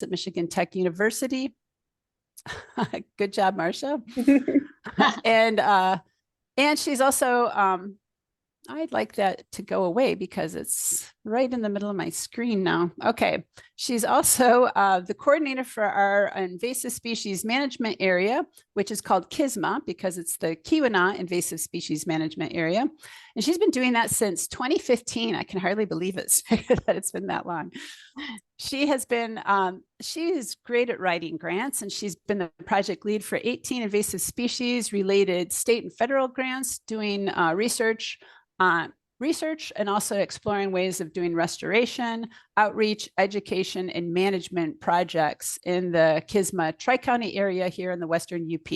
at Michigan Tech University. Good job, Marcia. And she's also, I'd like that to go away because it's right in the middle of my screen now. Okay. She's also the coordinator for our invasive species management area, which is called KISMA because it's the Keweenaw Invasive Species Management Area. And she's been doing that since 2015. I can hardly believe it that it's been that long. She has been, she's great at writing grants, and she's been the project lead for 18 invasive species related state and federal grants, doing research and also exploring ways of doing restoration, outreach, education, and management projects in the KISMA Tri-County area here in the Western UP.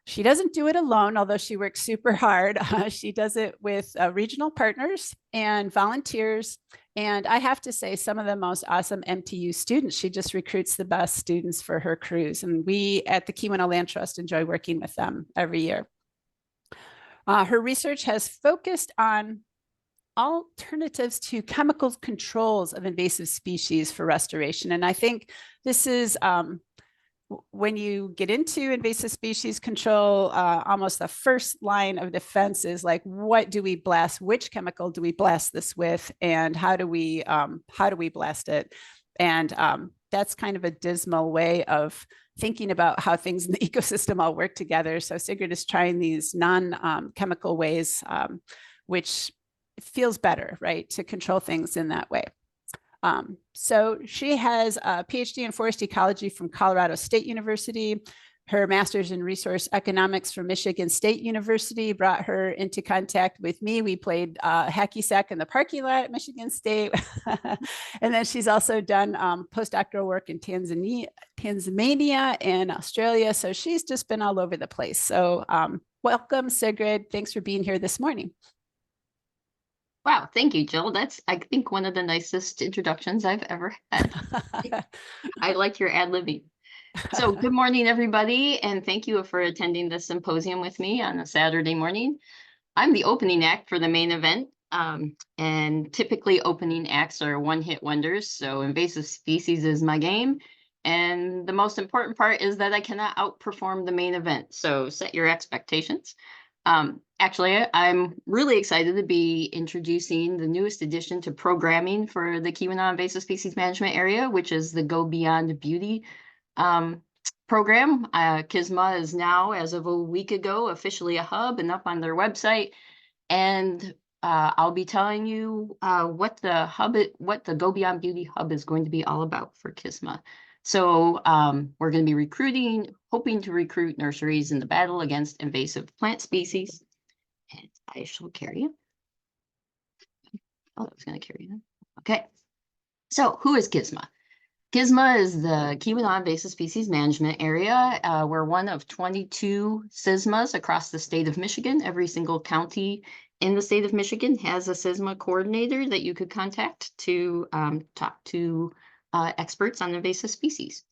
She doesn't do it alone, although she works super hard. She does it with regional partners and volunteers. And I have to say, some of the most awesome MTU students. She just recruits the best students for her crews. And we at the Keweenaw Land Trust enjoy working with them every year. Her research has focused on alternatives to chemical controls of invasive species for restoration. And I think this is, when you get into invasive species control, almost the first line of defense is like, what do we blast? Which chemical do we blast this with? And how do we blast it? And that's kind of a dismal way of thinking about how things in the ecosystem all work together. So Sigrid is trying these non-chemical ways, which feels better, right, to control things in that way. So she has a PhD in forest ecology from Colorado State University. Her master's in resource economics from Michigan State University brought her into contact with me. We played hacky sack in the parking lot at Michigan State. And then she's also done postdoctoral work in Tanzania and Australia. So she's just been all over the place. So welcome, Sigrid. Thanks for being here this morning. Wow, thank you, Jill. That's, I think, one of the nicest introductions I've ever had. I like your ad-libbing. So good morning, everybody, and thank you for attending the symposium with me on a Saturday morning. I'm the opening act for the main event, and typically opening acts are one-hit wonders, so invasive species is my game. And the most important part is that I cannot outperform the main event, so set your expectations. Actually, I'm really excited to be introducing the newest addition to programming for the Keweenaw Invasive Species Management Area, which is the Go Beyond Beauty program. KISMA is now, as of a week ago, officially a hub and up on their website. And I'll be telling you what the Go Beyond Beauty hub is going to be all about for KISMA. So we're going to be hoping to recruit nurseries in the battle against invasive plant species. And I shall carry it. Oh, I was going to carry it. Okay. So who is KISMA? KISMA is the Keweenaw Invasive Species Management Area. We're one of 22 SISMAs across the state of Michigan. Every single county in the state of Michigan has a SISMA coordinator that you could contact to talk to experts on invasive species.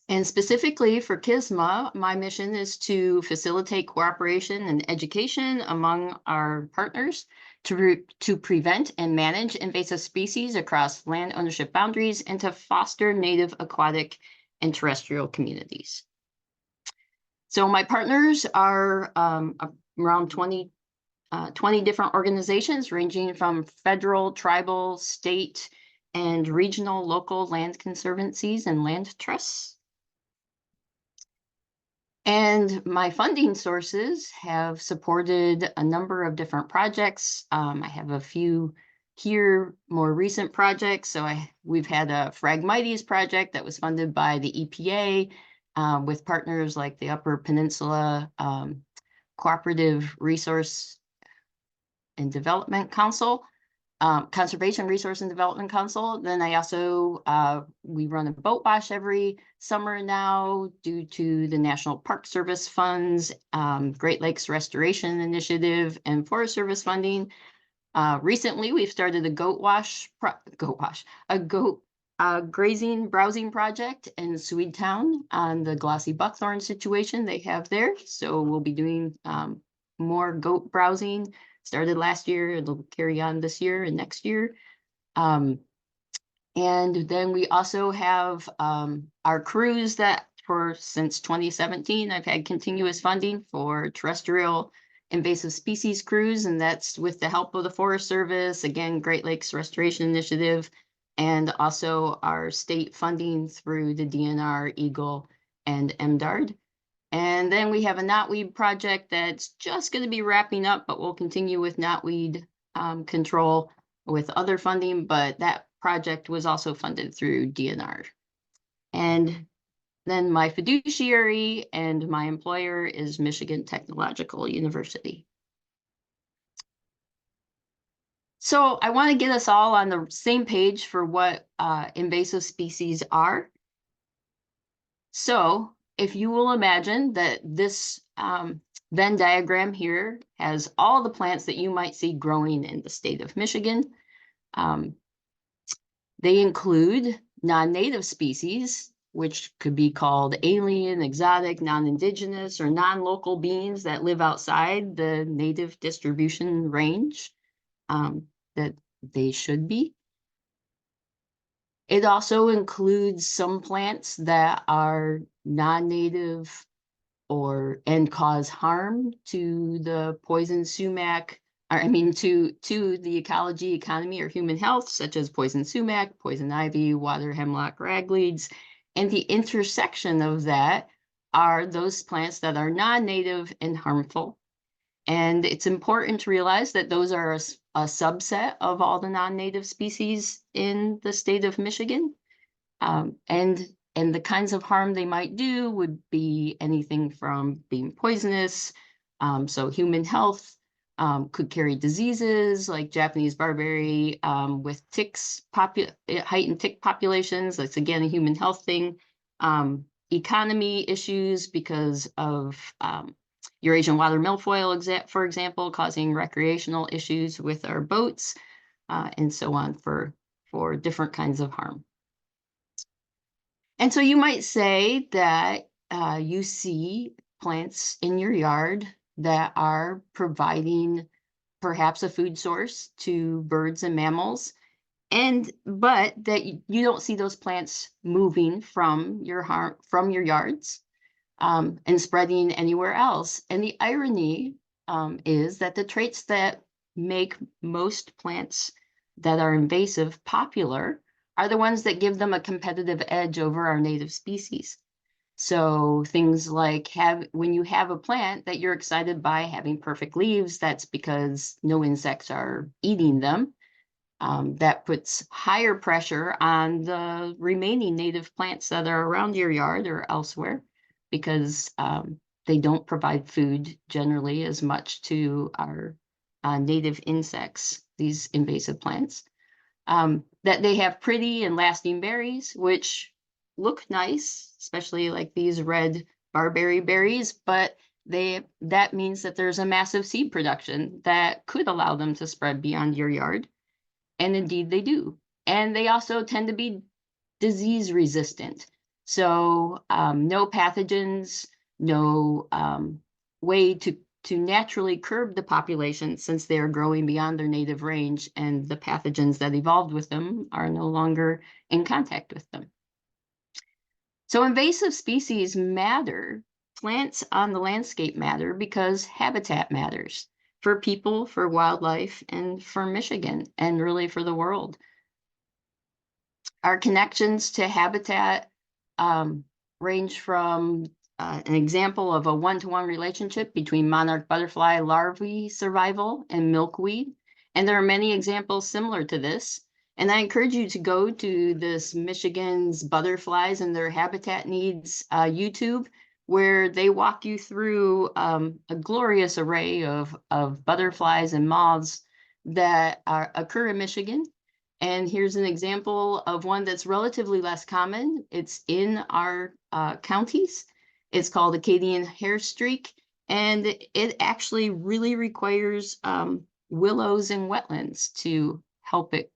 And specifically for KISMA, my mission is to facilitate cooperation and education among our partners to prevent and manage invasive species across land ownership boundaries and to foster native, aquatic, and terrestrial communities. So my partners are around 20 different organizations ranging from federal, tribal, state, and regional local land conservancies and land trusts. And my funding sources have supported a number of different projects. I have a few here, more recent projects. So we've had a Phragmites project that was funded by the EPA with partners like the Upper Peninsula Cooperative Resource and Development Council. Conservation Resource and Development Council. Then I also, we run a boat wash every summer now due to the National Park Service funds, Great Lakes Restoration Initiative, and Forest Service funding. Recently, we've started a goat grazing browsing project in Swedetown on the glossy buckthorn situation they have there. So we'll be doing more goat browsing. Started last year, it'll carry on this year and next year. And And then we also have our crews that since 2017, I've had continuous funding for terrestrial invasive species crews, and that's with the help of the Forest Service, again, Great Lakes Restoration Initiative, and also our state funding through the DNR, Eagle, and MDARD. And then we have a knotweed project that's just going to be wrapping up, but we'll continue with knotweed control with other funding, but that project was also funded through DNR. And then my fiduciary and my employer is Michigan Technological University. So I want to get us all on the same page for what invasive species are. So if you will imagine that this Venn diagram here has all the plants that you might see growing in the state of Michigan. They include non-native species, which could be called alien, exotic, non-indigenous, or non-local beings that live outside the native distribution range that they should be. It also includes some plants that are non-native and cause harm to the poison sumac, to the ecology, economy, or human health, such as poison sumac, poison ivy, water hemlock, ragweeds. And the intersection of that are those plants that are non-native and harmful. And it's important to realize that those are a subset of all the non-native species in the state of Michigan. And the kinds of harm they might do would be anything from being poisonous, so human health, could carry diseases like Japanese barberry with ticks, heightened tick populations. That's again a human health thing. Economy issues because of Eurasian water milfoil, for example, causing recreational issues with our boats, and so on for different kinds of harm. And so you might say that you see plants in your yard that are providing perhaps a food source to birds and mammals, but that you don't see those plants moving from your yards and spreading anywhere else. And the irony is that the traits that make most plants that are invasive popular are the ones that give them a competitive edge over our native species. So things like when you have a plant that you're excited by having perfect leaves, that's because no insects are eating them. That puts higher pressure on the remaining native plants that are around your yard or elsewhere, because they don't provide food generally as much to our native insects, these invasive plants. That they have pretty and lasting berries, which look nice, especially like these red barberry berries, but that means that there's a massive seed production that could allow them to spread beyond your yard. And indeed they do. And they also tend to be disease resistant. So no pathogens, no way to naturally curb the population, since they are growing beyond their native range, and the pathogens that evolved with them are no longer in contact with them. So invasive species matter. Plants on the landscape matter because habitat matters for people, for wildlife, and for Michigan, and really for the world. Our connections to habitat range from an example of a one-to-one relationship between monarch butterfly larvae survival and milkweed. And there are many examples similar to this. And I encourage you to go to this Michigan's Butterflies and Their Habitat Needs YouTube, where they walk you through a glorious array of butterflies and moths that occur in Michigan. And here's an example of one that's relatively less common. It's in our counties. It's called Acadian hairstreak, and it actually really requires willows and wetlands to help it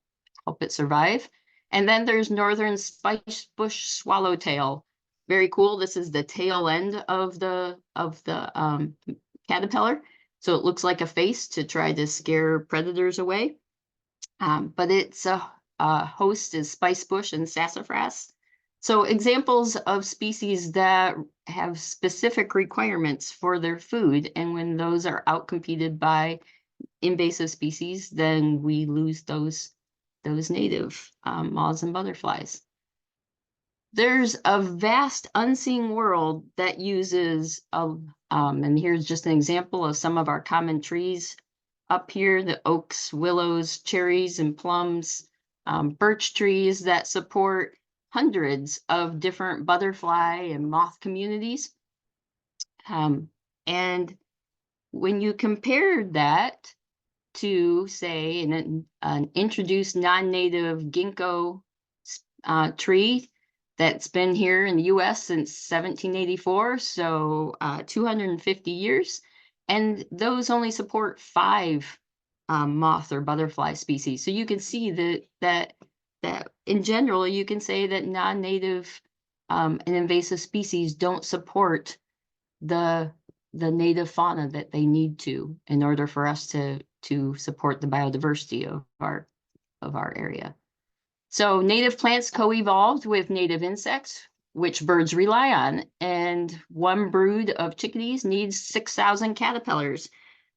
survive. And then there's northern spice bush swallowtail. Very cool. This is the tail end of the caterpillar. So it looks like a face to try to scare predators away. But it's a host is spicebush and sassafras. So examples of species that have specific requirements for their food, and when those are outcompeted by invasive species, then we lose those native moths and butterflies. There's a vast unseen world that uses, and here's just an example of some of our common trees up here, the oaks, willows, cherries, and plums, birch trees that support hundreds of different butterfly and moth communities. And when you compare that to, say, an introduced non-native ginkgo tree that's been here in the US since 1784, so 250 years, and those only support 5 moth or butterfly species. So you can see that in general, you can say that non-native and invasive species don't support the native fauna that they need to in order for us to support the biodiversity of our area. So native plants co-evolved with native insects, which birds rely on, and one brood of chickadees needs 6,000 caterpillars.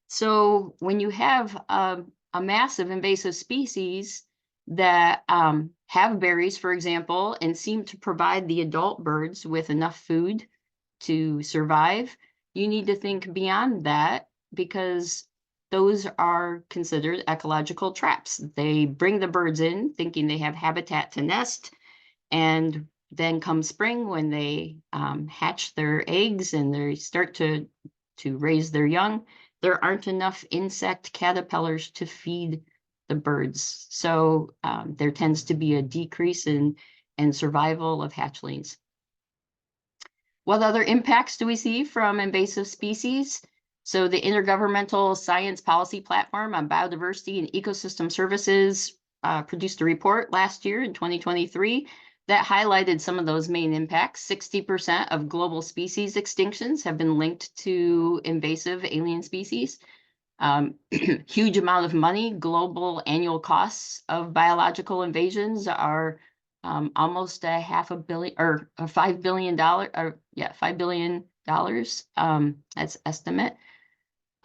So when you have a mass of invasive species that have berries, for example, and seem to provide the adult birds with enough food to survive, you need to think beyond that, because those are considered ecological traps. They bring the birds in thinking they have habitat to nest, and then come spring, when they hatch their eggs and they start to raise their young, there aren't enough insect caterpillars to feed the birds. So there tends to be a decrease in survival of hatchlings. What other impacts do we see from invasive species? So the Intergovernmental Science Policy Platform on Biodiversity and Ecosystem Services produced a report last year in 2023 that highlighted some of those main impacts. 60% of global species extinctions have been linked to invasive alien species. Huge amount of money. Global annual costs of biological invasions are almost $500 million, or $5 billion, or yeah, $5 billion. That's estimate.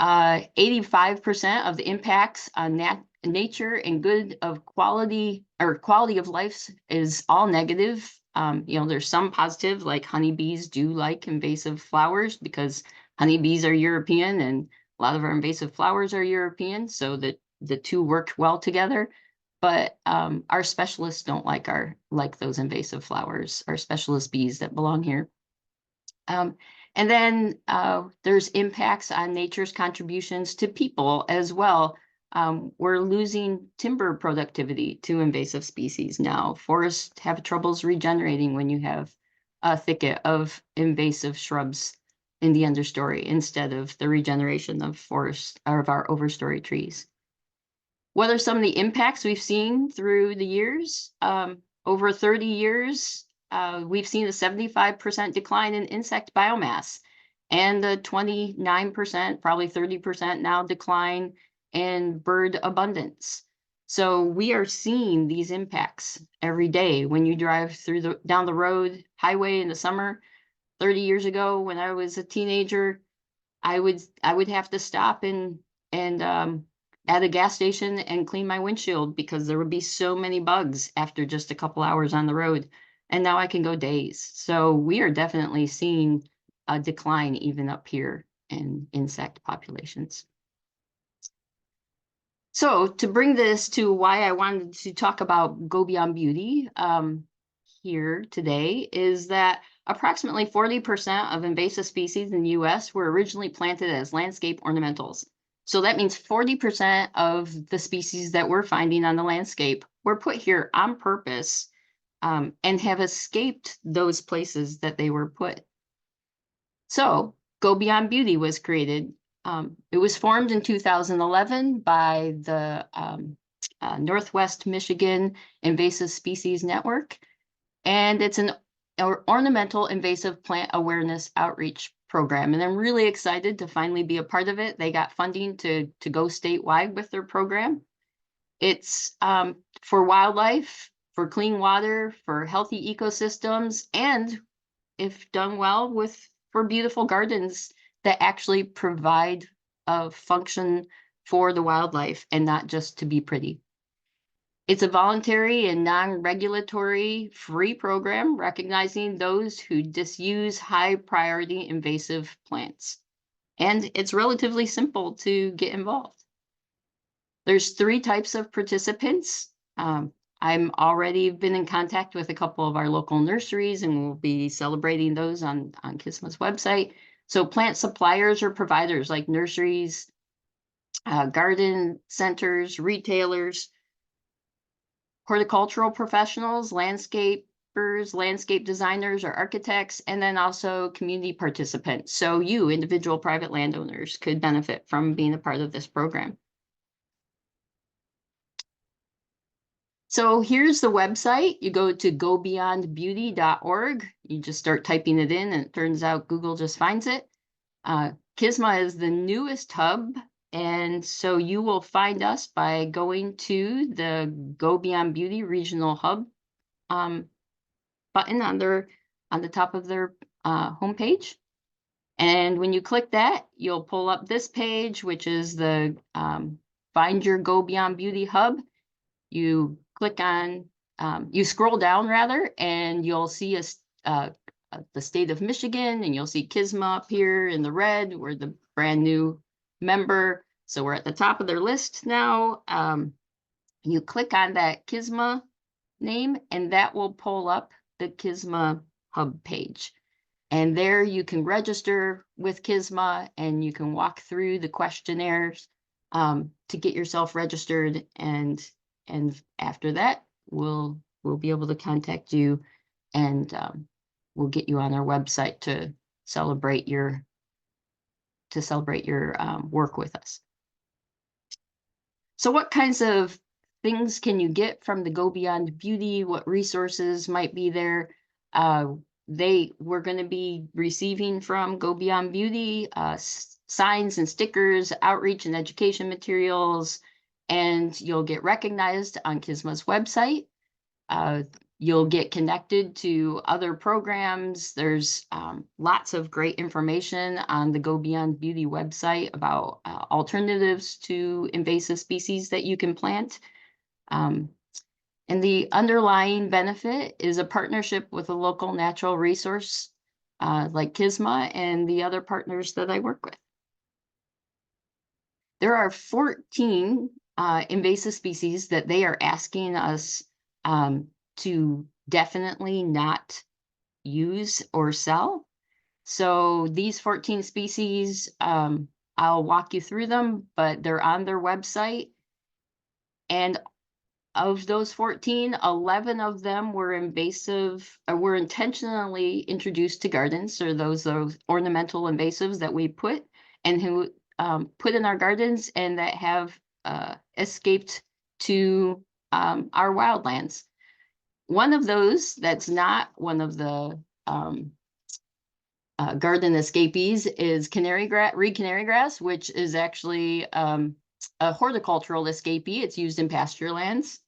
85% of the impacts on nature and good of quality of life is all negative. There's some positive, like honeybees do like invasive flowers because honeybees are European and a lot of our invasive flowers are European, so that the two work well together. But our specialists don't like those invasive flowers, our specialist bees that belong here. And then there's impacts on nature's contributions to people as well. We're losing timber productivity to invasive species now. Forests have troubles regenerating when you have a thicket of invasive shrubs in the understory instead of the regeneration of forests or of our overstory trees. What are some of the impacts we've seen through the years? Over 30 years, we've seen a 75% decline in insect biomass and a 29%, probably 30% now decline in bird abundance. So we are seeing these impacts every day when you drive down the road highway in the summer. 30 years ago, when I was a teenager, I would have to stop and at a gas station and clean my windshield because there would be so many bugs after just a couple hours on the road. And now I can go days. So we are definitely seeing a decline even up here in insect populations. So to bring this to why I wanted to talk about Go Beyond Beauty here today is that approximately 40% of invasive species in the US were originally planted as landscape ornamentals. So that means 40% of the species that we're finding on the landscape were put here on purpose and have escaped those places that they were put. So Go Beyond Beauty was created. It was formed in 2011 by the Northwest Michigan Invasive Species Network, and it's an ornamental invasive plant awareness outreach program. And I'm really excited to finally be a part of it. They got funding to go statewide with their program. It's for wildlife, for clean water, for healthy ecosystems, and if done well, for beautiful gardens that actually provide a function for the wildlife and not just to be pretty. It's a voluntary and non-regulatory free program recognizing those who disuse high priority invasive plants. And it's relatively simple to get involved. There's 3 types of participants. I'm already been in contact with a couple of our local nurseries, and we'll be celebrating those on KISMA's website. So plant suppliers or providers like nurseries, garden centers, retailers, horticultural professionals, landscapers, landscape designers, or architects, and then also community participants. So you, individual private landowners, could benefit from being a part of this program. So here's the website. You go to gobeyondbeauty.org. You just start typing it in, and it turns out Google just finds it. KISMA is the newest hub, and so you will find us by going to the Go Beyond Beauty Regional Hub button on the top of their homepage. And when you click that, you'll pull up this page, which is the Find Your Go Beyond Beauty Hub. You click on, you scroll down rather, and you'll see the state of Michigan, and you'll see KISMA up here in the red. We're the brand new member. So we're at the top of their list now. You click on that KISMA name, and that will pull up the KISMA hub page. And there you can register with KISMA, and you can walk through the questionnaires to get yourself registered. And after that, we'll be able to contact you, and we'll get you on our website to celebrate your work with us. So what kinds of things can you get from the Go Beyond Beauty? What resources might be there? We're going to be receiving from Go Beyond Beauty signs and stickers, outreach and education materials, and you'll get recognized on KISMA's website. You'll get connected to other programs. There's lots of great information on the Go Beyond Beauty website about alternatives to invasive species that you can plant. And the underlying benefit is a partnership with a local natural resource like KISMA and the other partners that I work with. There are 14 invasive species that they are asking us to definitely not use or sell. So these 14 species, I'll walk you through them, but they're on their website. And of those 14, 11 of them were invasive, were intentionally introduced to gardens, or those ornamental invasives that we put in our gardens and that have escaped to our wildlands. One of those that's not one of the garden escapees is reed canary grass, which is actually a horticultural escapee. It's used in pasture lands.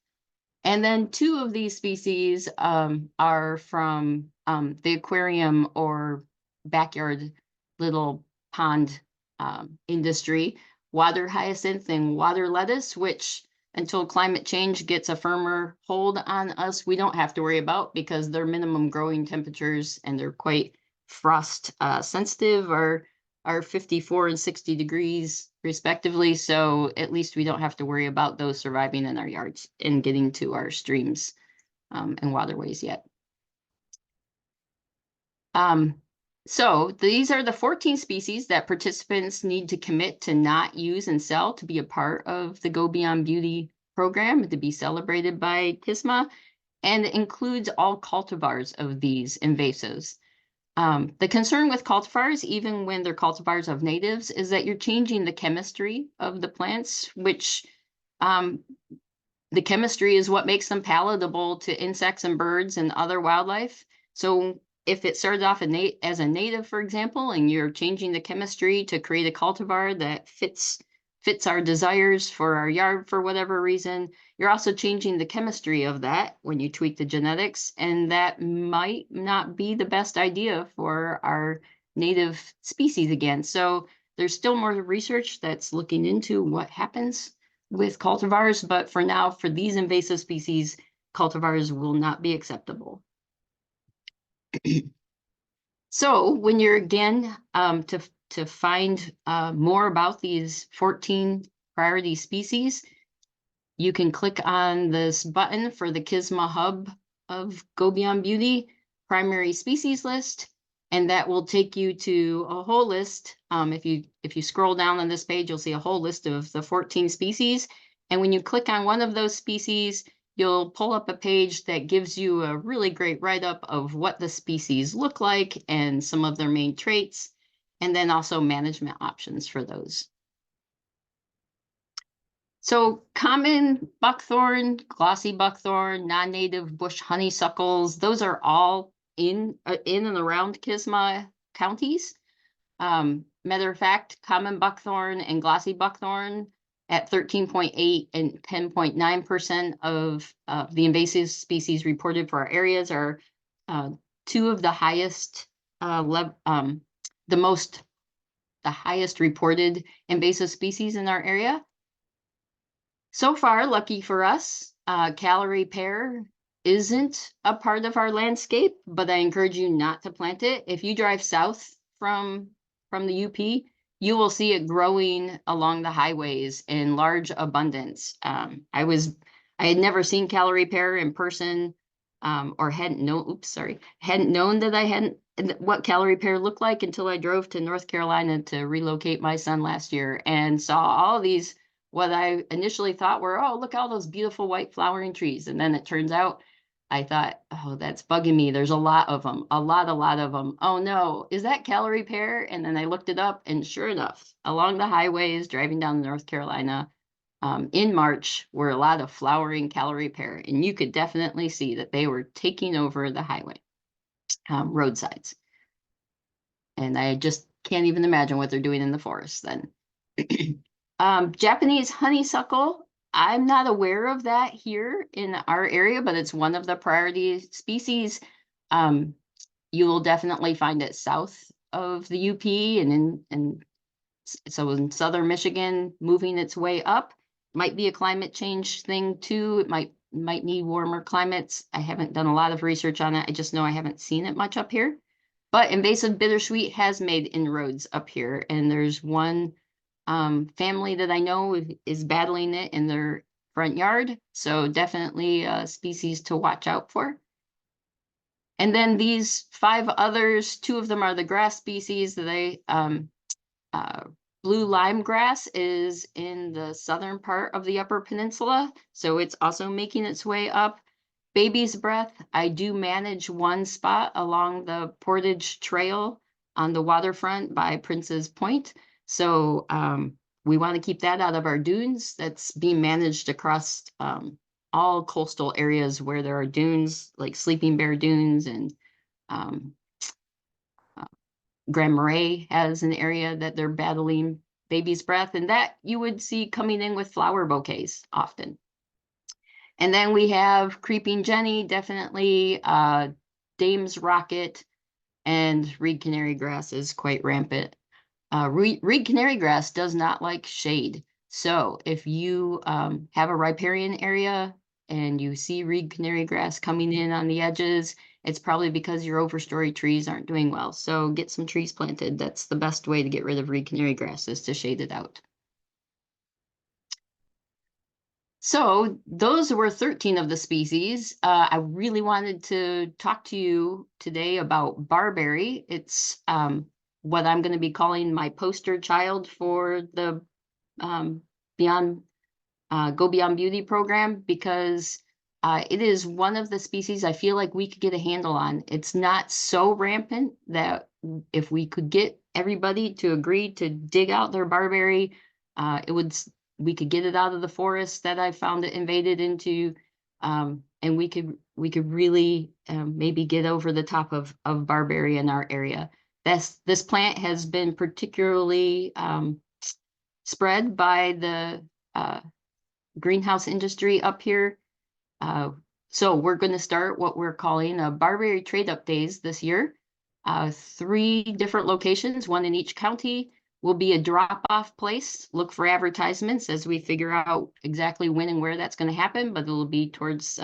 And then 2 of these species are from the aquarium or backyard little pond industry, water hyacinth and water lettuce, which until climate change gets a firmer hold on us, we don't have to worry about, because their minimum growing temperatures, and they're quite frost sensitive, are 54 and 60 degrees respectively. So at least we don't have to worry about those surviving in our yards and getting to our streams and waterways yet. So these are the 14 species that participants need to commit to not use and sell to be a part of the Go Beyond Beauty program, to be celebrated by KISMA, and it includes all cultivars of these invasives. The concern with cultivars, even when they're cultivars of natives, is that you're changing the chemistry of the plants, which the chemistry is what makes them palatable to insects and birds and other wildlife. So if it started off as a native, for example, and you're changing the chemistry to create a cultivar that fits fits our desires for our yard for whatever reason. You're also changing the chemistry of that when you tweak the genetics, and that might not be the best idea for our native species again. So there's still more research that's looking into what happens with cultivars, but for now, for these invasive species, cultivars will not be acceptable. So when you're again to find more about these 14 priority species, you can click on this button for the KISMA hub of Go Beyond Beauty primary species list, and that will take you to a whole list. If you scroll down on this page, you'll see a whole list of the 14 species. And when you click on one of those species, you'll pull up a page that gives you a really great write-up of what the species look like and some of their main traits, and then also management options for those. So common buckthorn, glossy buckthorn, non-native bush honeysuckles, those are all in and around KISMA counties. Matter of fact, common buckthorn and glossy buckthorn at 13.8 and 10.9% of the invasive species reported for our areas are two of the highest, the highest reported invasive species in our area. So far, lucky for us, Callery pear isn't a part of our landscape, but I encourage you not to plant it. If you drive south from the UP, you will see it growing along the highways in large abundance. I had never seen Callery pear in person, or hadn't known that what Callery pear looked like until I drove to North Carolina to relocate my son last year and saw all these, what I initially thought were, oh, look, all those beautiful white flowering trees. And then it turns out, I thought, oh, that's bugging me. There's a lot of them, a lot of them. Oh no, is that Callery pear? And then I looked it up, and sure enough, along the highways driving down to North Carolina in March were a lot of flowering Callery pear. And you could definitely see that they were taking over the highway roadsides. And I just can't even imagine what they're doing in the forest then. Japanese honeysuckle, I'm not aware of that here in our area, but it's one of the priority species. You will definitely find it south of the UP and so in southern Michigan, moving its way up. Might be a climate change thing too. It might need warmer climates. I haven't done a lot of research on it. I just know I haven't seen it much up here. But invasive bittersweet has made inroads up here, and there's one family that I know is battling it in their front yard. So definitely a species to watch out for. And then these 5 others, 2 of them are the grass species that blue lime grass is in the southern part of the Upper Peninsula. So it's also making its way up. Baby's breath, I do manage one spot along the Portage Trail on the waterfront by Prince's Point. So we want to keep that out of our dunes. That's being managed across all coastal areas where there are dunes, like Sleeping Bear Dunes, and Grand Marais has an area that they're battling baby's breath, and that you would see coming in with flower bouquets often. And then we have Creeping Jenny, definitely, Dame's Rocket, and reed canary grass is quite rampant. Reed canary grass does not like shade. So if you have a riparian area and you see reed canary grass coming in on the edges, it's probably because your overstory trees aren't doing well. So get some trees planted. That's the best way to get rid of reed canary grass, is to shade it out. So those were 13 of the species. I really wanted to talk to you today about barberry. It's what I'm going to be calling my poster child for the Go Beyond Beauty program, because it is one of the species I feel like we could get a handle on. It's not so rampant that if we could get everybody to agree to dig out their barberry, we could get it out of the forest that I found it invaded into, and we could really maybe get over the top of barberry in our area. This plant has been particularly spread by the greenhouse industry up here. So we're going to start what we're calling a barberry trade-up days this year. 3 different locations, 1 in each county, will be a drop-off place. Look for advertisements as we figure out exactly when and where that's going to happen, but it'll be towards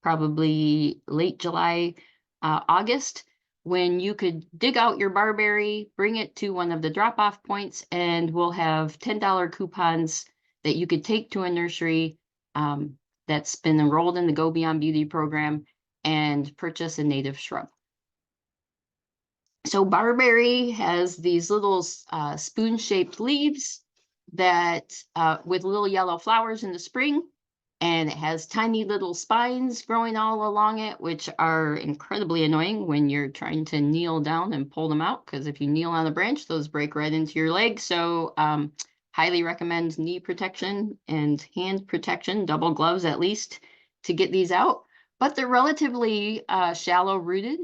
probably late July, August, when you could dig out your barberry, bring it to one of the drop-off points, and we'll have $10 coupons that you could take to a nursery that's been enrolled in the Go Beyond Beauty program and purchase a native shrub. So barberry has these little spoon-shaped leaves that with little yellow flowers in the spring, and it has tiny little spines growing all along it, which are incredibly annoying when you're trying to kneel down and pull them out, because if you kneel on a branch, those break right into your leg. So highly recommend knee protection and hand protection, double gloves at least, to get these out. But they're relatively shallow rooted.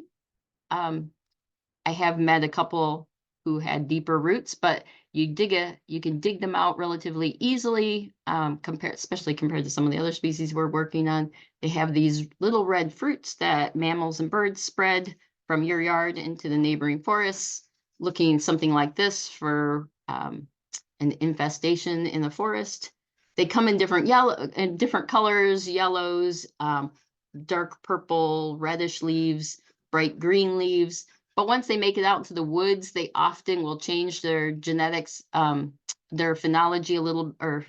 I have met a couple who had deeper roots, but you can dig them out relatively easily, especially compared to some of the other species we're working on. They have these little red fruits that mammals and birds spread from your yard into the neighboring forests, looking something like this for an infestation in the forest. They come in different colors, yellows, dark purple, reddish leaves, bright green leaves. But once they make it out into the woods, they often will change their genetics, their phenology a little, or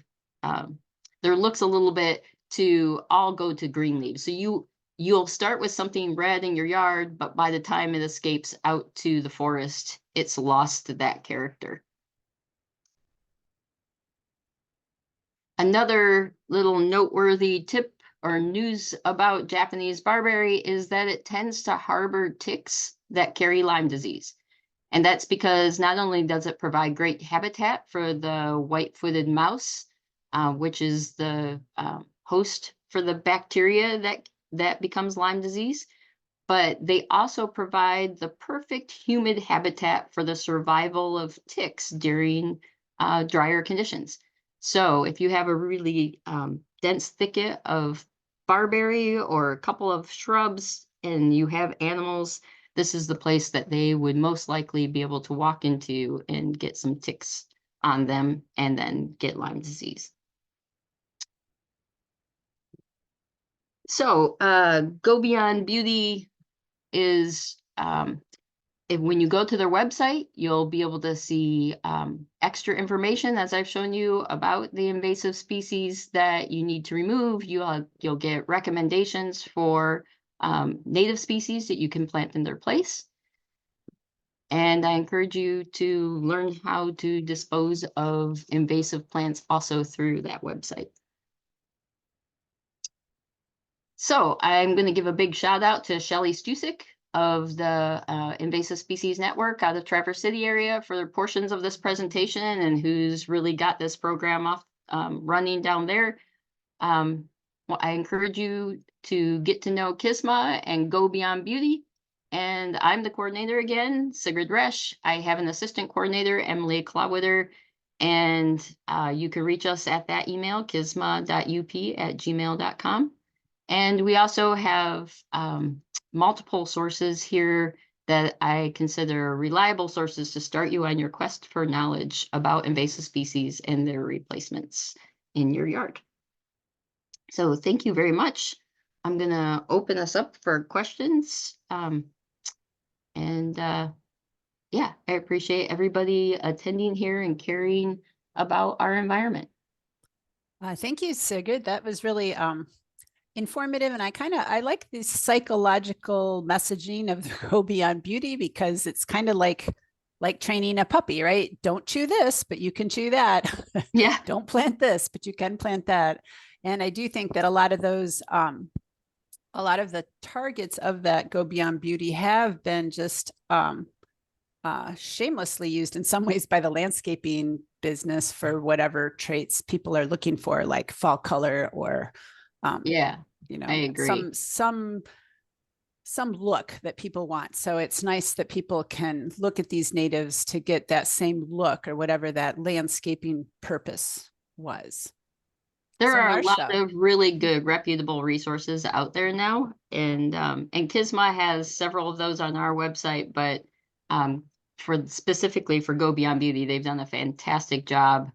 their looks a little bit, to all go to green leaves. So you'll start with something red in your yard, but by the time it escapes out to the forest, it's lost that character. Another little noteworthy tip or news about Japanese barberry is that it tends to harbor ticks that carry Lyme disease. And that's because not only does it provide great habitat for the white-footed mouse, which is the host for the bacteria that becomes Lyme disease, but they also provide the perfect humid habitat for the survival of ticks during drier conditions. So if you have a really dense thicket of barberry or a couple of shrubs and you have animals, this is the place that they would most likely be able to walk into and get some ticks on them and then get Lyme disease. So Go Beyond Beauty is, when you go to their website, you'll be able to see extra information, as I've shown you, about the invasive species that you need to remove. You'll get recommendations for native species that you can plant in their place. And I encourage you to learn how to dispose of invasive plants also through that website. So I'm going to give a big shout out to Shelly Stusik of the Invasive Species Network out of Traverse City area for portions of this presentation, and who's really got this program off running down there. Well, I encourage you to get to know KISMA and Go Beyond Beauty. And I'm the coordinator again, Sigrid Resh. I have an assistant coordinator, Emily Clawwitter, and you can reach us at that email, kisma.up@gmail.com. And we also have multiple sources here that I consider reliable sources to start you on your quest for knowledge about invasive species and their replacements in your yard. So thank you very much. I'm going to open us up for questions. Yeah, I appreciate everybody attending here and caring about our environment. Thank you, Sigrid. That was really informative, and I like the psychological messaging of the Go Beyond Beauty, because it's kind of like training a puppy, right? Don't chew this, but you can chew that. Yeah. Don't plant this, but you can plant that. And I do think that a lot of those a lot of the targets of that Go Beyond Beauty have been just shamelessly used in some ways by the landscaping business for whatever traits people are looking for, like fall color or Yeah, you know, I agree. some some look that people want. So it's nice that people can look at these natives to get that same look or whatever that landscaping purpose was. There So are a lot Marcia. of really good reputable resources out there now, and KISMA has several of those on our website, but for specifically for Go Beyond Beauty, they've done a fantastic job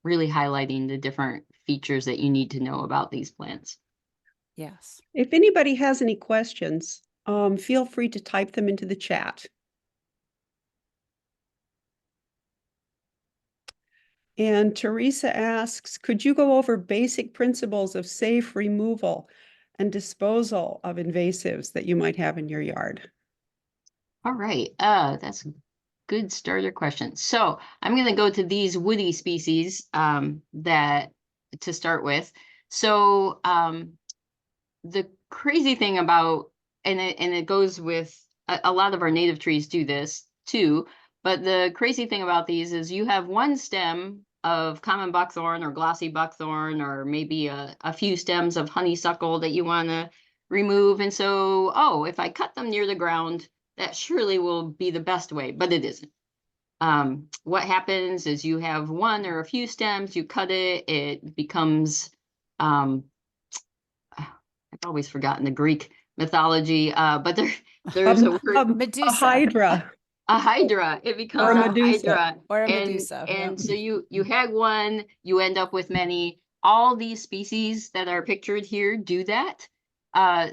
really highlighting the different features that you need to know about these plants. Yes. If anybody has any questions, feel free to type them into the chat. And Teresa asks, could you go over basic principles of safe removal and disposal of invasives that you might have in your yard? All right, that's a good starter question. So I'm going to go to these woody species that to start with. So the crazy thing about, and it goes with a lot of our native trees do this too, but the crazy thing about these is you have one stem of common buckthorn or glossy buckthorn, or maybe a few stems of honeysuckle that you want to remove. And so, oh, if I cut them near the ground, that surely will be the best way, but it isn't. What happens is you have one or a few stems, you cut it, it becomes, I've always forgotten the Greek mythology, but there's a word, Medusa. A hydra. a hydra. It becomes Or a Medusa. hydra. Or a and, Medusa. And Yep. so you had one, you end up with many. All these species that are pictured here do that.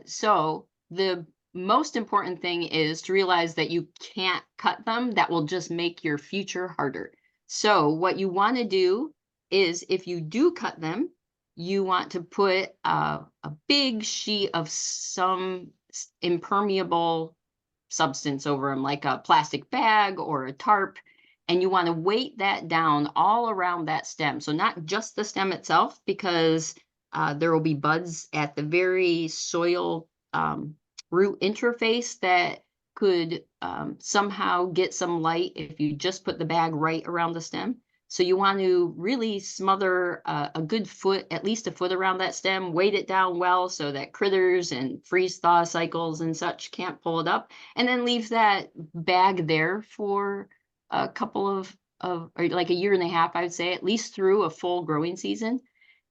So the most important thing is to realize that you can't cut them. That will just make your future harder. So what you want to do is, if you do cut them, you want to put a big sheet of some impermeable substance over them, like a plastic bag or a tarp, and you want to weight that down all around that stem. So not just the stem itself, because there will be buds at the very soil root interface that could somehow get some light if you just put the bag right around the stem. So you want to really smother a good foot, at least a foot around that stem, weight it down well so that critters and freeze thaw cycles and such can't pull it up, and then leave that bag there for a couple of or like a year and a half, I would say, at least through a full growing season,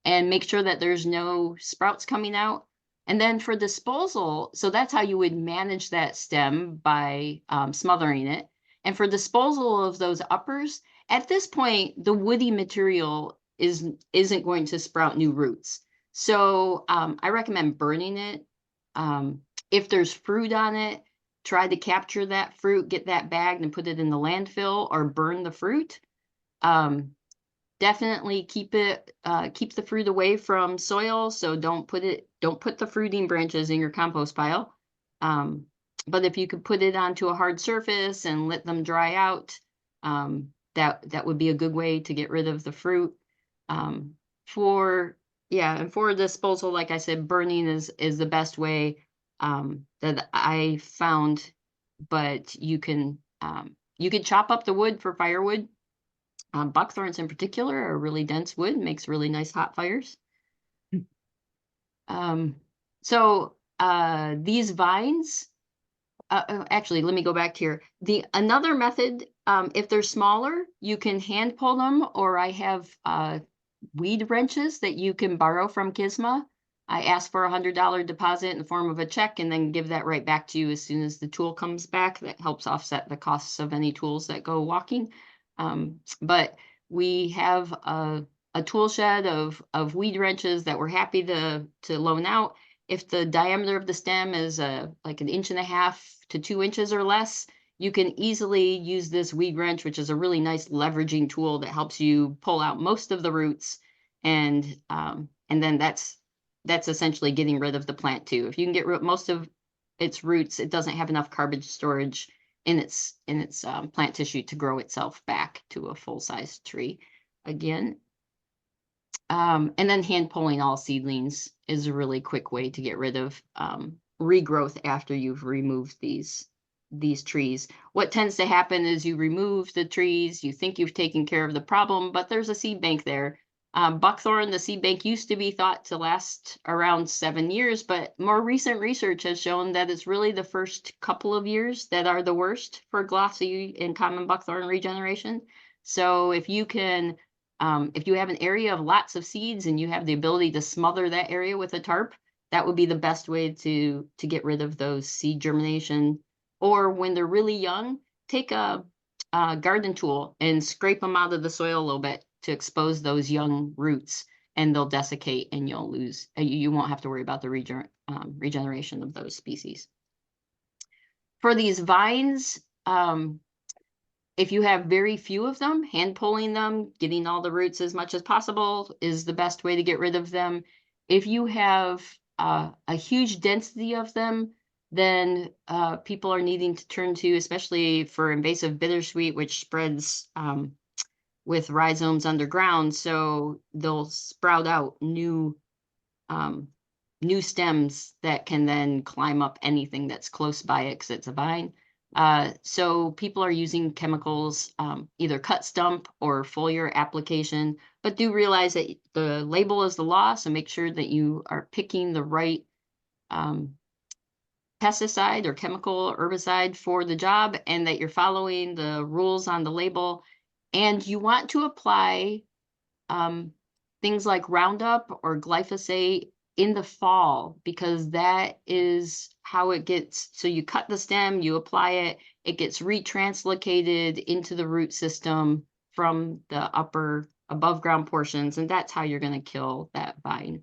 and make sure that there's no sprouts coming out. And then for disposal, so that's how you would manage that stem, by smothering it. And for disposal of those uppers, at this point, the woody material isn't going to sprout new roots. So I recommend burning it. If there's fruit on it, try to capture that fruit, get that bagged and put it in the landfill, or burn the fruit. Definitely keep the fruit away from soil. So don't put the fruiting branches in your compost pile. But if you could put it onto a hard surface and let them dry out, that would be a good way to get rid of the fruit. And for disposal, like I said, burning is the best way that I found. But you can chop up the wood for firewood. Buckthorns in particular are really dense wood, makes really nice hot fires. So these vines, actually, let me go back here. Another method, if they're smaller, you can hand pull them, or I have weed wrenches that you can borrow from KISMA. I ask for $100 deposit in the form of a check, and then give that right back to you as soon as the tool comes back. That helps offset the costs of any tools that go walking. But we have a tool shed of weed wrenches that we're happy to loan out. If the diameter of the stem is like 1.5 inches to 2 inches or less, you can easily use this weed wrench, which is a really nice leveraging tool that helps you pull out most of the roots. And then that's essentially getting rid of the plant too. If you can get most of its roots, it doesn't have enough carbon storage in its plant tissue to grow itself back to a full-size tree again. And then hand pulling all seedlings is a really quick way to get rid of regrowth after you've removed these trees. What tends to happen is you remove the trees, you think you've taken care of the problem, but there's a seed bank there Buckthorn, the seed bank, used to be thought to last around 7 years, but more recent research has shown that it's really the first couple of years that are the worst for glossy and common buckthorn regeneration. So if you can, if you have an area of lots of seeds and you have the ability to smother that area with a tarp, that would be the best way to get rid of those seed germination. Or when they're really young, take a garden tool and scrape them out of the soil a little bit to expose those young roots, and they'll desiccate and you'll lose, you won't have to worry about the regeneration of those species. For these vines, if you have very few of them, hand pulling them, getting all the roots as much as possible is the best way to get rid of them. If you have a huge density of them, then people are needing to turn to, especially for invasive bittersweet, which spreads with rhizomes underground, so they'll sprout out new stems that can then climb up anything that's close by it because it's a vine. So people are using chemicals, either cut stump or foliar application, but do realize that the label is the law, so make sure that you are picking the right pesticide or chemical herbicide for the job, and that you're following the rules on the label. And you want to apply things like Roundup or glyphosate in the fall, because that is how it gets. So you cut the stem, you apply it, it gets retranslocated into the root system from the upper above ground portions, and that's how you're going to kill that vine.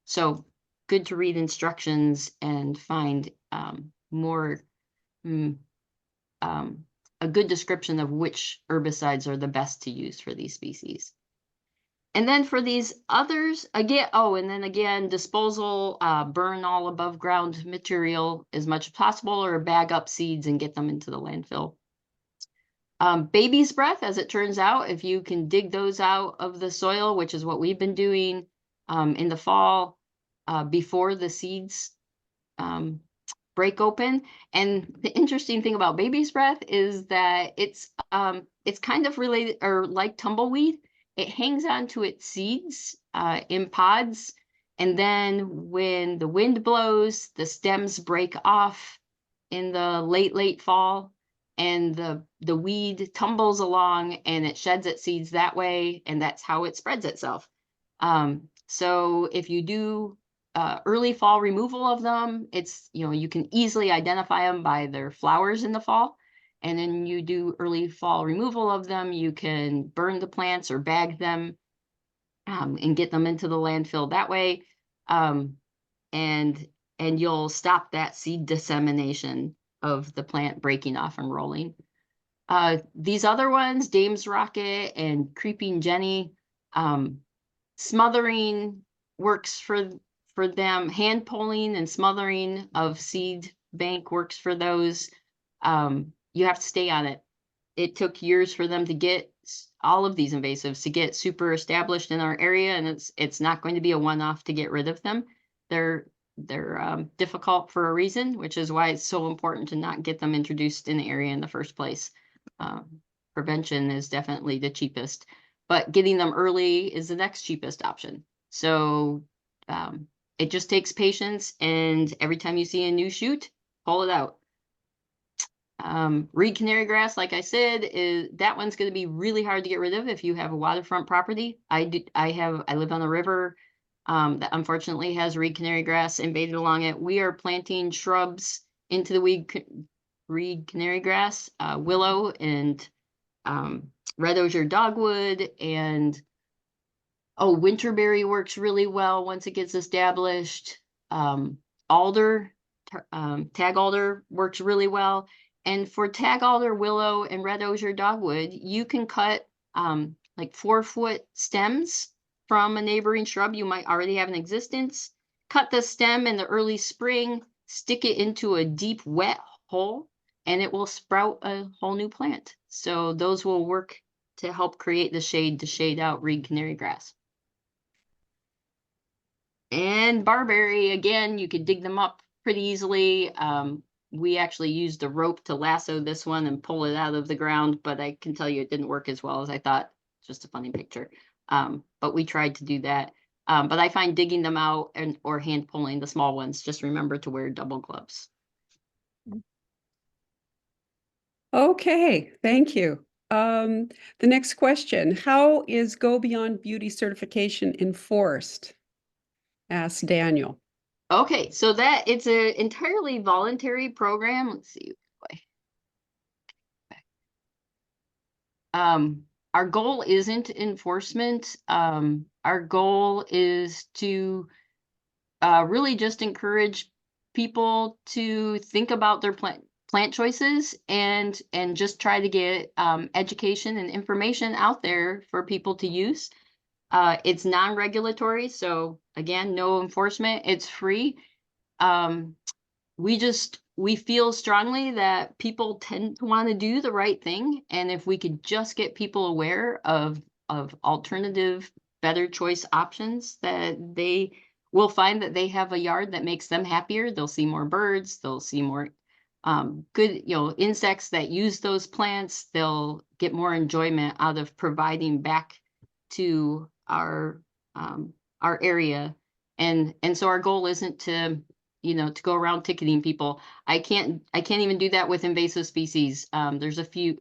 So good to read instructions and find more a good description of which herbicides are the best to use for these species. And then for these others, again, and then again, disposal, burn all above ground material as much as possible, or bag up seeds and get them into the landfill. Baby's breath, as it turns out, if you can dig those out of the soil, which is what we've been doing in the fall, before the seeds break open. And the interesting thing about baby's breath is that it's kind of related, or like tumbleweed. It hangs on to its seeds in pods, and then when the wind blows, the stems break off in the late fall, and the weed tumbles along and it sheds its seeds that way, and that's how it spreads itself. So if you do early fall removal of them, it's, you can easily identify them by their flowers in the fall. And then you do early fall removal of them, you can burn the plants or bag them and get them into the landfill that way. And you'll stop that seed dissemination of the plant breaking off and rolling. These other ones, Dame's Rocket and Creeping Jenny, smothering works for them. Hand pulling and smothering of seed bank works for those. You have to stay on it. It took years for them to get all of these invasives to get super established in our area, and it's not going to be a one-off to get rid of them. They're difficult for a reason, which is why it's so important to not get them introduced in the area in the first place. Prevention is definitely the cheapest, but getting them early is the next cheapest option. So it just takes patience, and every time you see a new shoot, pull it out. Reed canary grass, like I said, that one's going to be really hard to get rid of if you have a waterfront property. I live on a river that unfortunately has reed canary grass invaded along it. We are planting shrubs into the reed canary grass, willow and red osier dogwood, and winterberry works really well once it gets established. Alder, tag alder works really well. And for tag alder, willow, and red osier dogwood, you can cut like 4-foot stems from a neighboring shrub you might already have in existence. Cut the stem in the early spring, stick it into a deep, wet hole, and it will sprout a whole new plant. So those will work to help create the shade to shade out reed canary grass. And barberry, again, you could dig them up pretty easily. We actually used a rope to lasso this one and pull it out of the ground, but I can tell you it didn't work as well as I thought. Just a funny picture. but we tried to do that. But I find digging them out or hand pulling the small ones, just remember to wear double gloves. Okay, thank you. The next question, how is Go Beyond Beauty certification enforced? Asked Daniel. Okay, so that it's an entirely voluntary program. Let's see. Our goal isn't enforcement. Our goal is to really just encourage people to think about their plant choices and just try to get education and information out there for people to use. It's non-regulatory, so again, no enforcement. It's free. We feel strongly that people tend to want to do the right thing, and if we could just get people aware of alternative, better choice options, that they will find that they have a yard that makes them happier. They'll see more birds. They'll see more good, insects that use those plants. They'll get more enjoyment out of providing back to our area, and so our goal isn't to to go around ticketing people. I can't even do that with invasive species. There's a few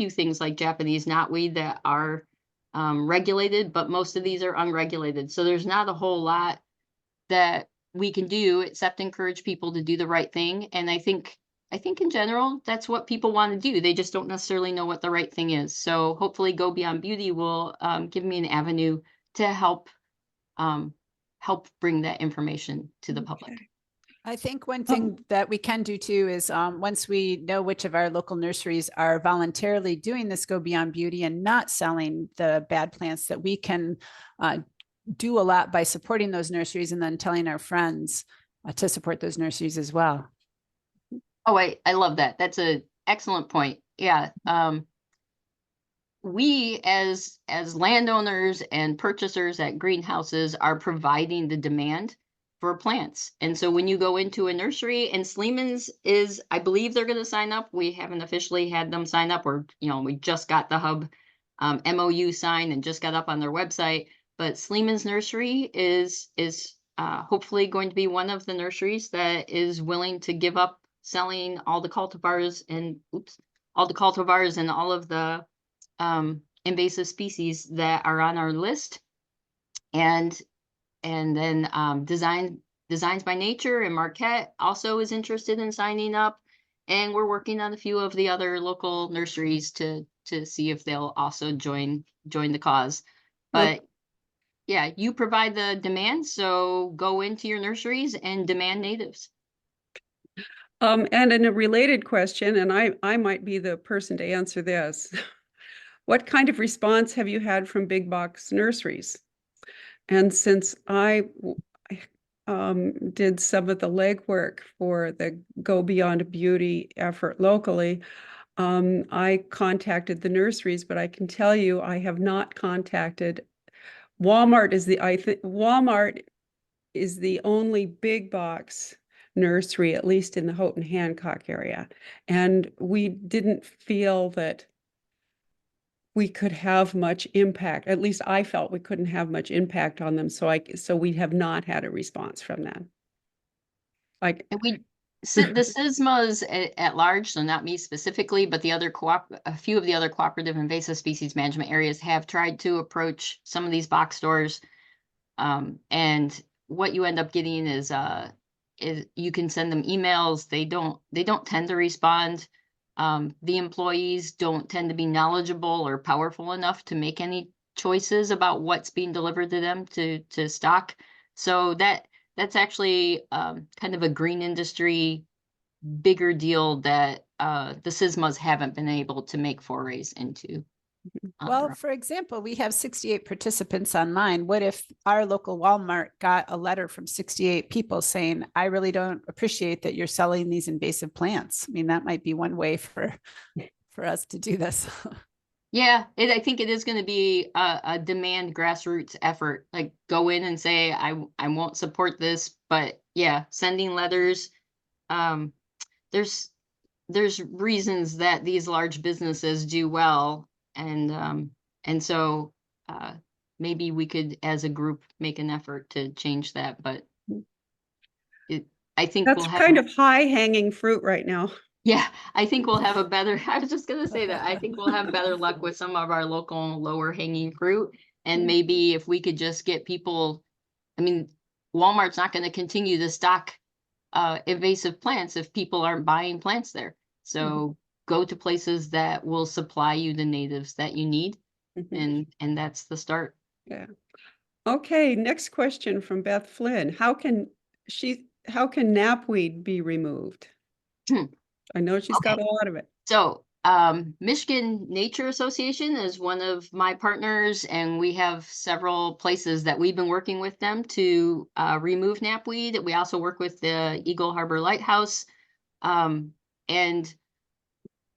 things like Japanese knotweed that are regulated, but most of these are unregulated. So there's not a whole lot that we can do except encourage people to do the right thing. And I think in general, that's what people want to do. They just don't necessarily know what the right thing is. So hopefully Go Beyond Beauty will give me an avenue to help bring that information to the public. I think one thing that we can do too is once we know which of our local nurseries are voluntarily doing this Go Beyond Beauty and not selling the bad plants, that we can do a lot by supporting those nurseries and then telling our friends to support those nurseries as well. Oh, I love that. That's an excellent point. Yeah. We as landowners and purchasers at greenhouses are providing the demand for plants. And so when you go into a nursery, and Sleeman's is, I believe they're going to sign up. We haven't officially had them sign up, or, we just got the hub MOU signed and just got up on their website. But Sleeman's Nursery is hopefully going to be one of the nurseries that is willing to give up selling all the cultivars and all of the invasive species that are on our list. And then Designs by Nature and Marquette also is interested in signing up. And we're working on a few of the other local nurseries to see if they'll also join the cause. But yeah, you provide the demand, so go into your nurseries and demand natives. And in a related question, and I might be the person to answer this. What kind of response have you had from big box nurseries? And since I did some of the legwork for the Go Beyond Beauty effort locally, I contacted the nurseries, but I can tell you I have not contacted Walmart. Walmart is the only big box nursery, at least in the Houghton Hancock area, and we didn't feel that we could have much impact. At least I felt we couldn't have much impact on them. So we have not had a response from them. And the SYSMAs at large, so not me specifically, but a few of the other cooperative invasive species management areas have tried to approach some of these box stores. And what you end up getting is you can send them emails. They don't tend to respond. The employees don't tend to be knowledgeable or powerful enough to make any choices about what's being delivered to them to stock. So that's actually kind of a green industry bigger deal that the SYSMAs haven't been able to make forays into. Well, for example, we have 68 participants online. What if our local Walmart got a letter from 68 people saying, I really don't appreciate that you're selling these invasive plants? I mean, that might be one way for us to do this. Yeah, I think it is going to be a demand grassroots effort. Like, go in and say, I won't support this, but yeah, sending letters. There's reasons that these large businesses do well, and so maybe we could, as a group, make an effort to change that, but I think That's we'll have, kind of high hanging fruit right now. yeah, I think we'll have a better, I was just gonna say that, I think we'll have better luck with some of our local lower hanging fruit. And maybe if we could just get people, I mean, Walmart's not gonna continue to stock invasive plants if people aren't buying plants there. So go to places that will supply you the natives that you need. And that's the start. Yeah. Okay, next question from Beth Flynn. How can knapweed be removed? I know she's got a lot of it. So Michigan Nature Association is one of my partners, and we have several places that we've been working with them to remove knapweed. We also work with the Eagle Harbor Lighthouse. And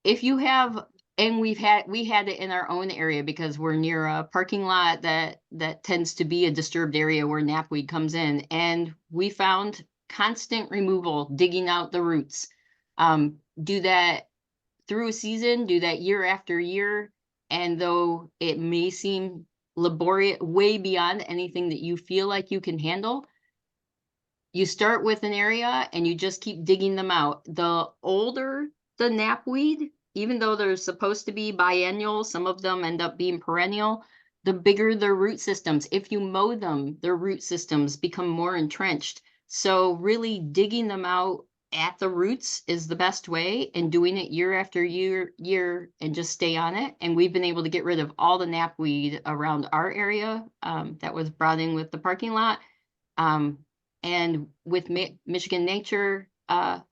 if you have, and we had it in our own area because we're near a parking lot that tends to be a disturbed area where knapweed comes in, and we found constant removal, digging out the roots. Do that through a season, do that year after year, and though it may seem laborious, way beyond anything that you feel like you can handle, you start with an area and you just keep digging them out. The older the knapweed, even though they're supposed to be biennial, some of them end up being perennial, the bigger their root systems. If you mow them, their root systems become more entrenched. So really digging them out at the roots is the best way, and doing it year after year and just stay on it. And we've been able to get rid of all the knapweed around our area that was brought in with the parking lot. And with Michigan Nature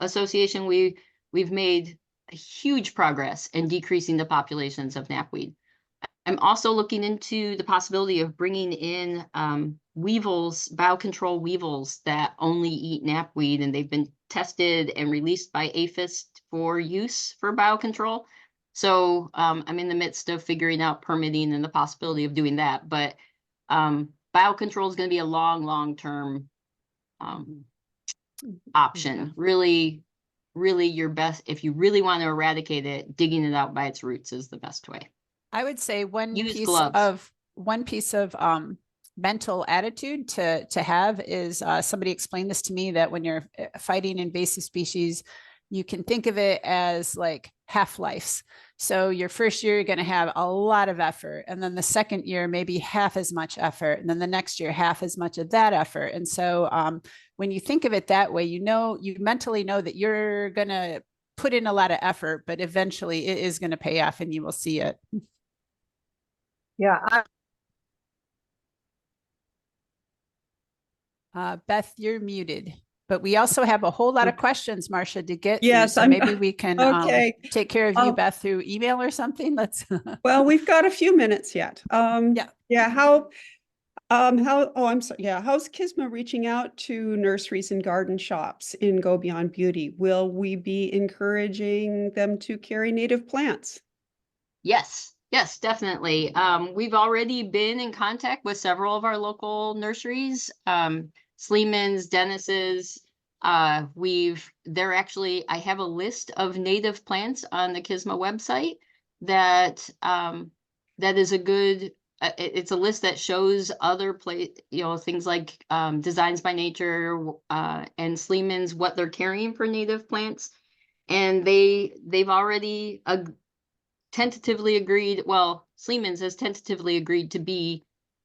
Association, we've made a huge progress in decreasing the populations of knapweed. I'm also looking into the possibility of bringing in weevils, biocontrol weevils that only eat knapweed, and they've been tested and released by APHIS for use for biocontrol. So I'm in the midst of figuring out permitting and the possibility of doing that. But biocontrol is going to be a long-term option. Really your best, if you really want to eradicate it, digging it out by its roots is the best way. I would say one Use piece gloves. of mental attitude to have is somebody explained this to me, that when you're fighting invasive species, you can think of it as like half-lives. So your first year, you're going to have a lot of effort. And then the second year, maybe half as much effort. And then the next year, half as much of that effort. And so when you think of it that way, you mentally know that you're going to put in a lot of effort, but eventually it is going to pay off and you will see it. Yeah. Beth, you're muted. But we also have a whole lot of questions, Marcia, to get Yes, through. So maybe we can take care of you, Beth, through email or something. Let's. Well, we've got a few minutes yet. Yeah. How? Oh, I'm sorry. Yeah. How's KISMA reaching out to nurseries and garden shops in Go Beyond Beauty? Will we be encouraging them to carry native plants? Yes, definitely. We've already been in contact with several of our local nurseries, Sleeman's, Dennis's. I have a list of native plants on the KISMA website that is a good, it's a list that shows other things like Designs by Nature and Sleeman's, what they're carrying for native plants. And they've already tentatively agreed, well, Sleeman's has tentatively agreed to be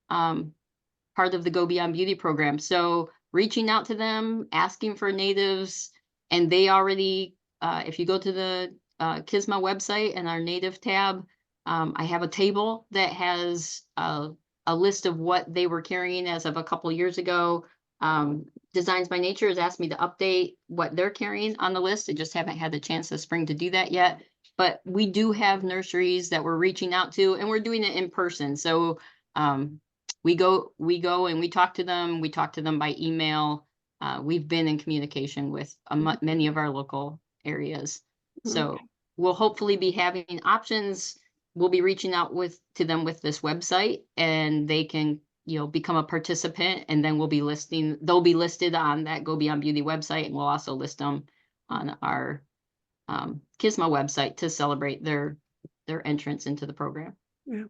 part of the Go Beyond Beauty program. So reaching out to them, asking for natives, and they already, if you go to the KISMA website and our native tab, I have a table that has a list of what they were carrying as of a couple of years ago. Designs by Nature has asked me to update what they're carrying on the list. I just haven't had the chance this spring to do that yet. But we do have nurseries that we're reaching out to, and we're doing it in person. So we go and we talk to them. We talk to them by email. We've been in communication with many of our local areas. So we'll hopefully be having options. We'll be reaching out to them with this website, and they can become a participant, and then they'll be listed on that Go Beyond Beauty website, and we'll also list them on our KISMA website to celebrate their entrance into the program. Yeah.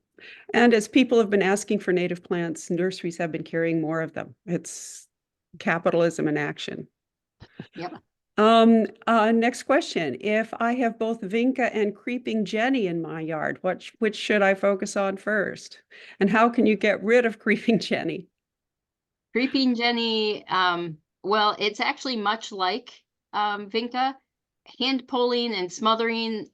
And as people have been asking for native plants, nurseries have been carrying more of them. It's capitalism in action. Yep. Next question. If I have both Vinca and Creeping Jenny in my yard, which should I focus on first? And how can you get rid of Creeping Jenny? Creeping Jenny, well, it's actually much like Vinca. Hand pulling and smothering.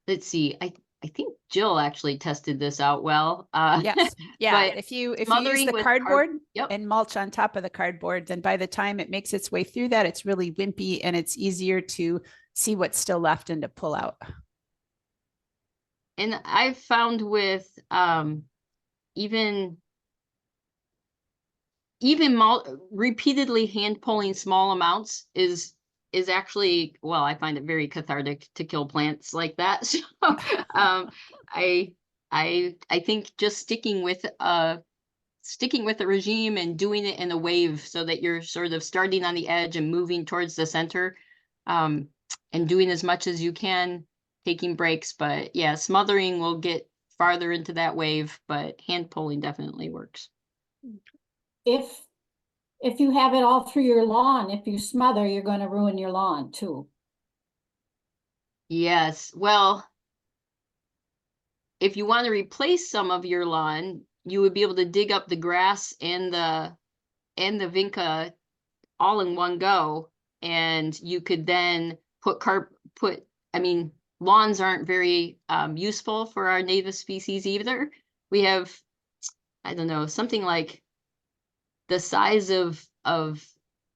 Let's see, I think Jill actually tested this out well. Yes. Yeah. But If you use smothering the with cardboard yep. and mulch on top of the cardboard, then by the time it makes its way through that, it's really wimpy and it's easier to see what's still left and to pull out. And I've found with even repeatedly hand pulling small amounts is actually, well, I find it very cathartic to kill plants like that. So I think just sticking with the regime and doing it in a wave so that you're sort of starting on the edge and moving towards the center, and doing as much as you can, taking breaks. But yeah, smothering will get farther into that wave, but hand pulling definitely works. If you have it all through your lawn, if you smother, you're going to ruin your lawn too. Yes, well, if you want to replace some of your lawn, you would be able to dig up the grass and the vinca all in one go, and you could then I mean, lawns aren't very useful for our native species either. We have, I don't know, something like the size of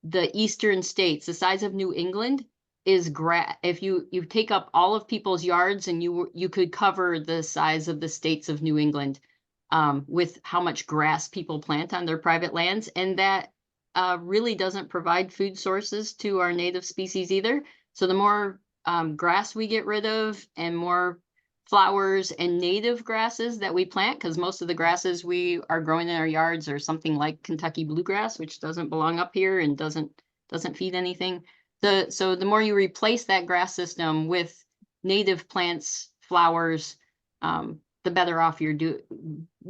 the eastern states, the size of New England is grass. If you take up all of people's yards, and you could cover the size of the states of New England, with how much grass people plant on their private lands, and that really doesn't provide food sources to our native species either. So the more grass we get rid of, and more flowers and native grasses that we plant, because most of the grasses we are growing in our yards are something like Kentucky bluegrass, which doesn't belong up here and doesn't feed anything. So the more you replace that grass system with native plants, flowers, the better off the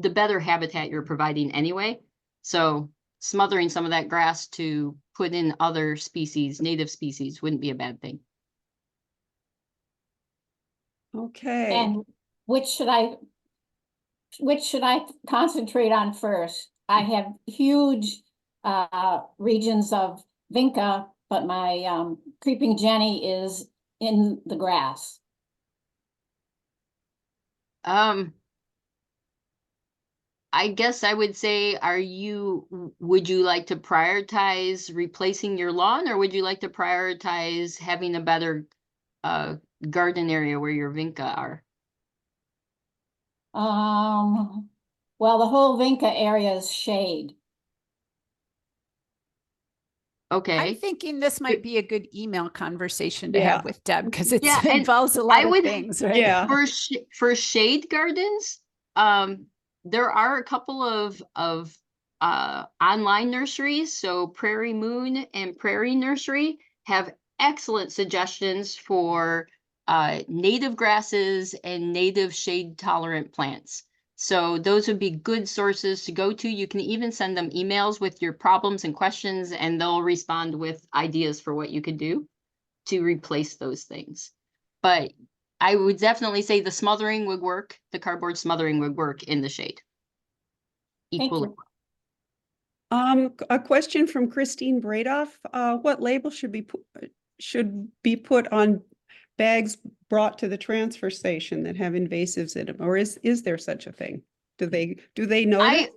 better habitat you're providing anyway. So smothering some of that grass to put in other species, native species, wouldn't be a bad thing. Okay. And which should I concentrate on first? I have huge regions of Vinca, but my Creeping Jenny is in the grass. I guess I would say, would you like to prioritize replacing your lawn, or would you like to prioritize having a better garden area where your vinca are? Well, the whole Vinca area is shade. Okay. I'm thinking this might be a good email conversation to Yeah. have with Deb, because it Yeah, and involves a lot I of would- things, right? Yeah. For shade gardens, there are a couple of online nurseries. So Prairie Moon and Prairie Nursery have excellent suggestions for native grasses and native shade tolerant plants. So those would be good sources to go to. You can even send them emails with your problems and questions, and they'll respond with ideas for what you could do to replace those things. But I would definitely say the smothering would work. The cardboard smothering would work in the shade. Thank Equally. you. A question from Christine Bradoff. What label should be put on bags brought to the transfer station that have invasives in them, or is there such a thing? Do they know that?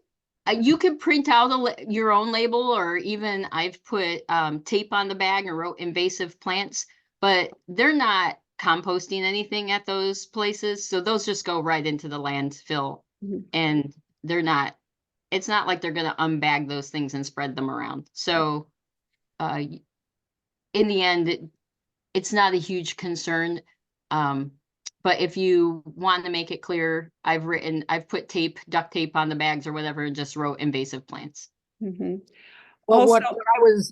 You could print out your own label, or even I've put tape on the bag and wrote invasive plants, but they're not composting anything at those places. So those just go right into the landfill. Mhm. And it's not like they're going to unbag those things and spread them around. So in the end, it's not a huge concern. But if you want to make it clear, I've put duct tape on the bags or whatever, and just wrote invasive plants. Mhm. Well, Also-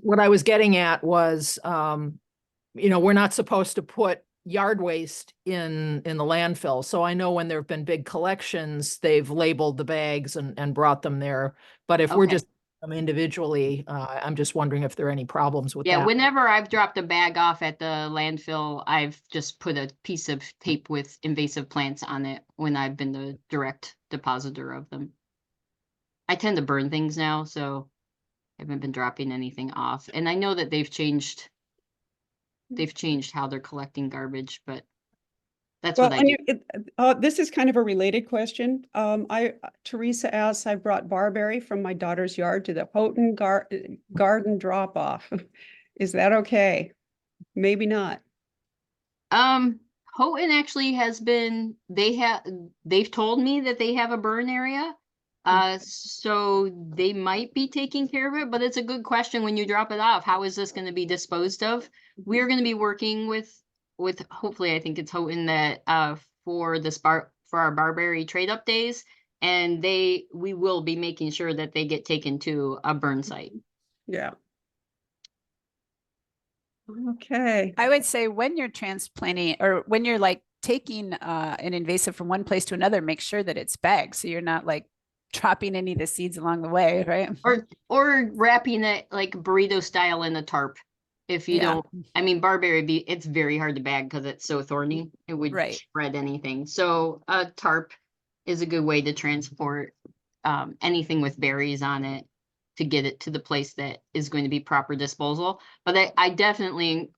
what I was getting at was, we're not supposed to put yard waste in the landfill. So I know when there have been big collections, they've labeled the bags and brought them there. But if we're Okay. just them individually, I'm just wondering if there are any problems with Yeah, that. whenever I've dropped a bag off at the landfill, I've just put a piece of tape with invasive plants on it when I've been the direct depositor of them. I tend to burn things now, so I haven't been dropping anything off. And I know that they've changed how they're collecting garbage, but that's Well, what I do. this is kind of a related question. Teresa asks, I brought barberry from my daughter's yard to the Houghton garden drop off. Is that okay? Maybe not. Houghton actually they've told me that they have a burn area. So they might be taking care of it, but it's a good question when you drop it off. How is this going to be disposed of? We're going to be working with hopefully, I think it's Houghton that for our barberry trade up days, and we will be making sure that they get taken to a burn site. Yeah. Okay. I would say when you're transplanting or when you're like taking an invasive from one place to another, make sure that it's bagged so you're not like dropping any of the seeds along the way, right? Or wrapping it like burrito style in a tarp. If you don't, I mean, barberry, it's very hard to bag because it's so thorny. It would spread anything. So a tarp is a good way to transport anything with berries on it to get it to the place that is going to be proper disposal. But I definitely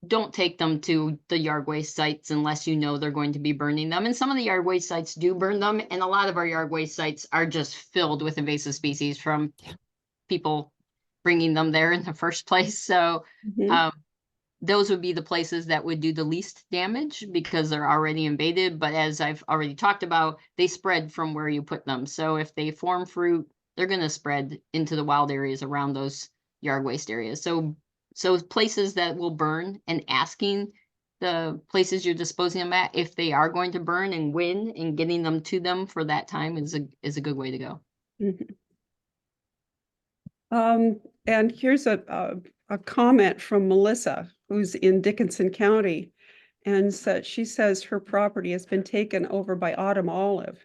don't take them to the yard waste sites unless you know they're going to be burning them. And some of the yard waste sites do burn them. And a lot of our yard waste sites are just filled with invasive species from people bringing them there in the first place. So those would be the places that would do the least damage because they're already invaded. But as I've already talked about, they spread from where you put them. So if they form fruit, they're going to spread into the wild areas around those yard waste areas. So places that will burn and asking the places you're disposing them at, if they are going to burn and when, and getting them to them for that time is a good way to go. And here's a comment from Melissa, who's in Dickinson County, and she says her property has been taken over by Autumn Olive.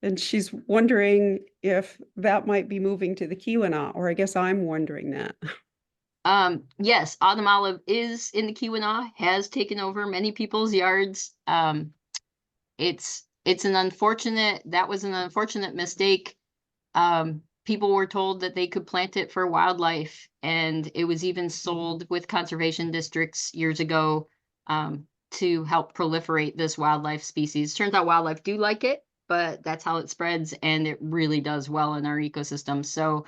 And she's wondering if that might be moving to the Keweenaw, or I guess I'm wondering that. Yes, Autumn Olive is in the Keweenaw, has taken over many people's yards. That was an unfortunate mistake. People were told that they could plant it for wildlife, and it was even sold with conservation districts years ago to help proliferate this wildlife species. Turns out wildlife do like it, but that's how it spreads, and it really does well in our ecosystem. So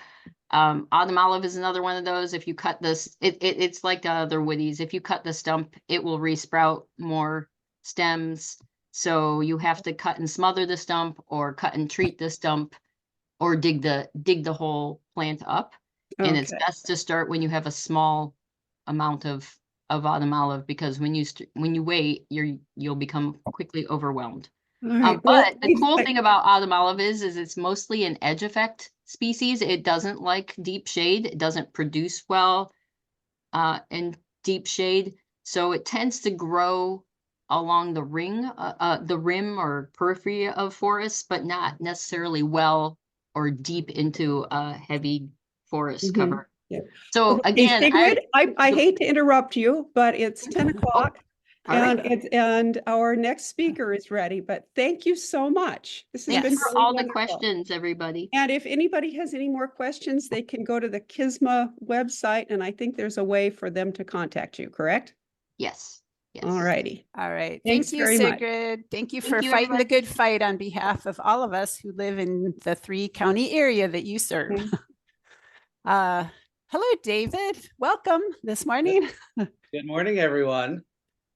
autumn olive is another one of those. If you cut this, it's like other woodies. If you cut the stump, it will resprout more stems. So you have to cut and smother the stump, or cut and treat the stump, or dig the whole plant up. And it's best to start when you have a small amount of autumn olive, because when you wait, you'll become quickly overwhelmed. Right. But the cool thing about autumn olive is it's mostly an edge effect species. It doesn't like deep shade. It doesn't produce well in deep shade. So it tends to grow along the rim or periphery of forests, but not necessarily well or deep into a heavy forest cover. Yeah. So again, Sigrid, I hate to interrupt you, but it's 10 o'clock. And our next speaker is ready, but thank you so much. This has been for really all wonderful. the questions, everybody. And if anybody has any more questions, they can go to the KISMA website, and I think there's a way for them to contact you, correct? Yes. Yes. All righty. All right. Thanks Thank you, very much. Sigrid. Thank you Thank for you, fighting the everybody. good fight on behalf of all of us who live in the 3-county area that you serve. Hello, David. Welcome this morning. Good morning, everyone.